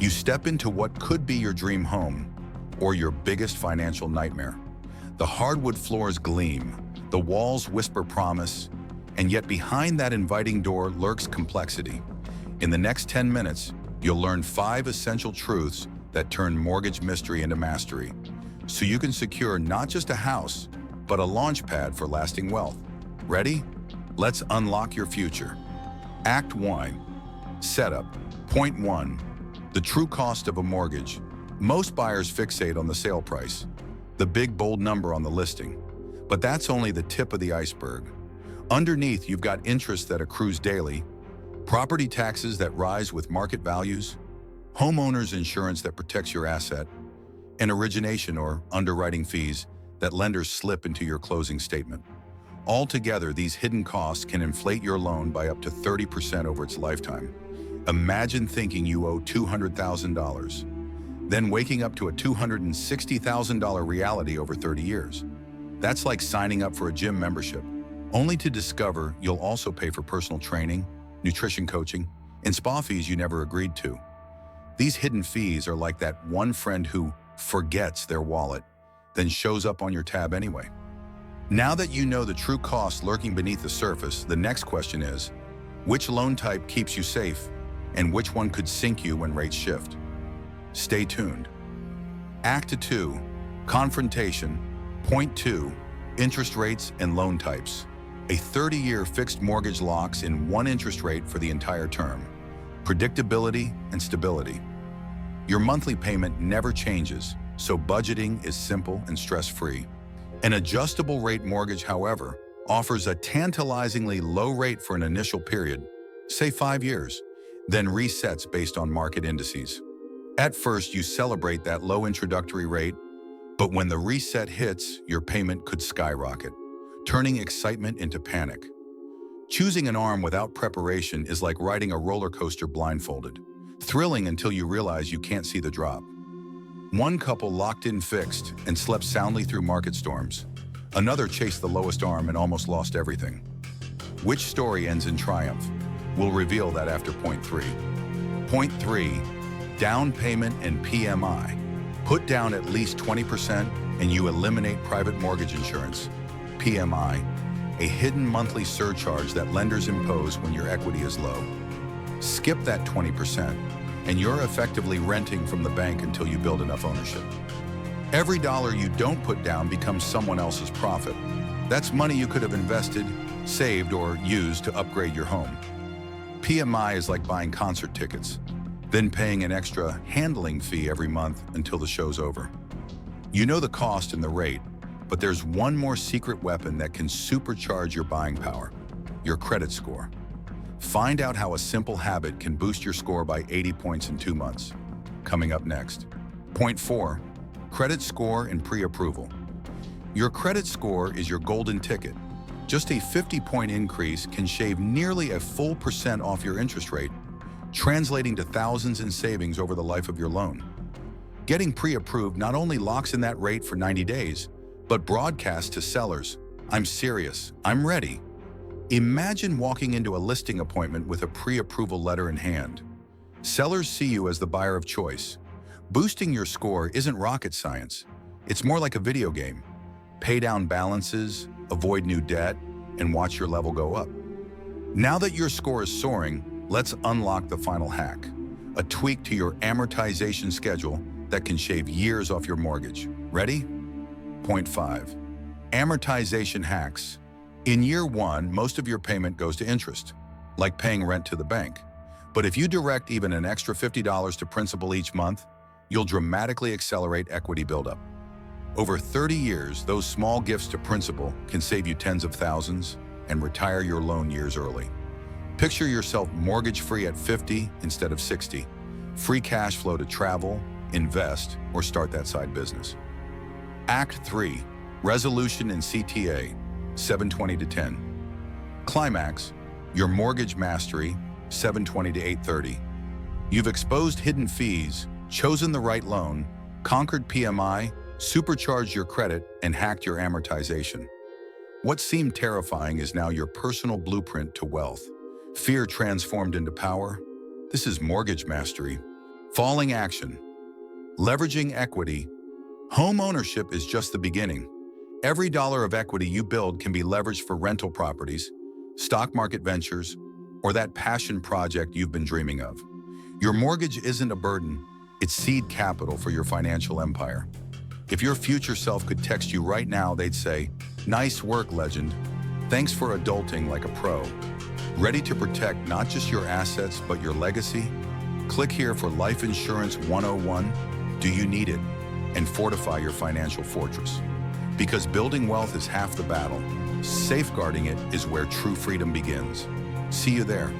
You step into what could be your dream home or your biggest financial nightmare. The hardwood floors gleam, the walls whisper promise, and yet behind that inviting door lurks complexity. In the next 10 minutes, you'll learn 5 essential truths that turn mortgage mystery into mastery, so you can secure not just a house, but a launch pad for lasting wealth. Ready? Let's unlock your future. Act 1. Setup. Point 1. The true cost of a mortgage. Most buyers fixate on the sale price, the big bold number on the listing. But that's only the tip of the iceberg. Underneath, you've got interest that accrues daily, property taxes that rise with market values, homeowners insurance that protects your asset, and origination or underwriting fees that lenders slip into your closing statement. Altogether, these hidden costs can inflate your loan by up to 30% over its lifetime. Imagine thinking you owe $200,000, then waking up to a $260,000 reality over 30 years. That's like signing up for a gym membership, only to discover you'll also pay for personal training, nutrition coaching, and spa fees you never agreed to. These hidden fees are like that one friend who forgets their wallet, then shows up on your tab anyway. Now that you know the true costs lurking beneath the surface, the next question is, which loan type keeps you safe, and which one could sink you when rates shift? Stay tuned. Act 2. Confrontation. Point 2. Interest rates and loan types. A 30-year fixed mortgage locks in one interest rate for the entire term. Predictability and stability. Your monthly payment never changes, so budgeting is simple and stress-free. An adjustable rate mortgage, however, offers a tantalizingly low rate for an initial period, say 5 years, then resets based on market indices. At first, you celebrate that low introductory rate, but when the reset hits, your payment could skyrocket, turning excitement into panic. Choosing an arm without preparation is like riding a roller coaster blindfolded, thrilling until you realize you can't see the drop. One couple locked in fixed and slept soundly through market storms. Another chased the lowest arm and almost lost everything. Which story ends in triumph? We'll reveal that after point 3. Point 3. Down payment and PMI. Put down at least 20% and you eliminate private mortgage insurance. PMI, a hidden monthly surcharge that lenders impose when your equity is low. Skip that 20% and you're effectively renting from the bank until you build enough ownership. Every dollar you don't put down becomes someone else's profit. That's money you could have invested, saved, or used to upgrade your home. PMI is like buying concert tickets, then paying an extra handling fee every month until the show's over. You know the cost and the rate, but there's one more secret weapon that can supercharge your buying power: your credit score. Find out how a simple habit can boost your score by 80 points in 2 months. Coming up next. Point 4. Credit score and pre-approval. Your credit score is your golden ticket. Just a 50-point increase can shave nearly a full % off your interest rate, translating to thousands in savings over the life of your loan. Getting pre-approved not only locks in that rate for 90 days, but broadcasts to sellers, "I'm serious, I'm ready." Imagine walking into a listing appointment with a pre-approval letter in hand. Sellers see you as the buyer of choice. Boosting your score isn't rocket science. It's more like a video game. Pay down balances, avoid new debt, and watch your level go up. Now that your score is soaring, let's unlock the final hack: a tweak to your amortization schedule that can shave years off your mortgage. Ready? Point 5. Amortization hacks. In year 1, most of your payment goes to interest, like paying rent to the bank. But if you direct even an extra $50 to principal each month, you'll dramatically accelerate equity buildup. Over 30 years, those small gifts to principal can save you tens of thousands and retire your loan years early. Picture yourself mortgage-free at 50 instead of 60. Free cash flow to travel, invest, or start that side business. Act 3. Resolution and CTA, 720 to 10. Climax, your mortgage mastery, 720 to 830. You've exposed hidden fees, chosen the right loan, conquered PMI, supercharged your credit, and hacked your amortization. What seemed terrifying is now your personal blueprint to wealth. Fear transformed into power. This is mortgage mastery. Falling action. Leveraging equity. Home ownership is just the beginning. Every dollar of equity you build can be leveraged for rental properties, stock market ventures, or that passion project you've been dreaming of. Your mortgage isn't a burden, it's seed capital for your financial empire. If your future self could text you right now, they'd say, "Nice work, legend. Thanks for adulting like a pro." Ready to protect not just your assets, but your legacy? Click here for Life Insurance 101. Do you need it? And fortify your financial fortress. Because building wealth is half the battle. Safeguarding it is where true freedom begins. See you there.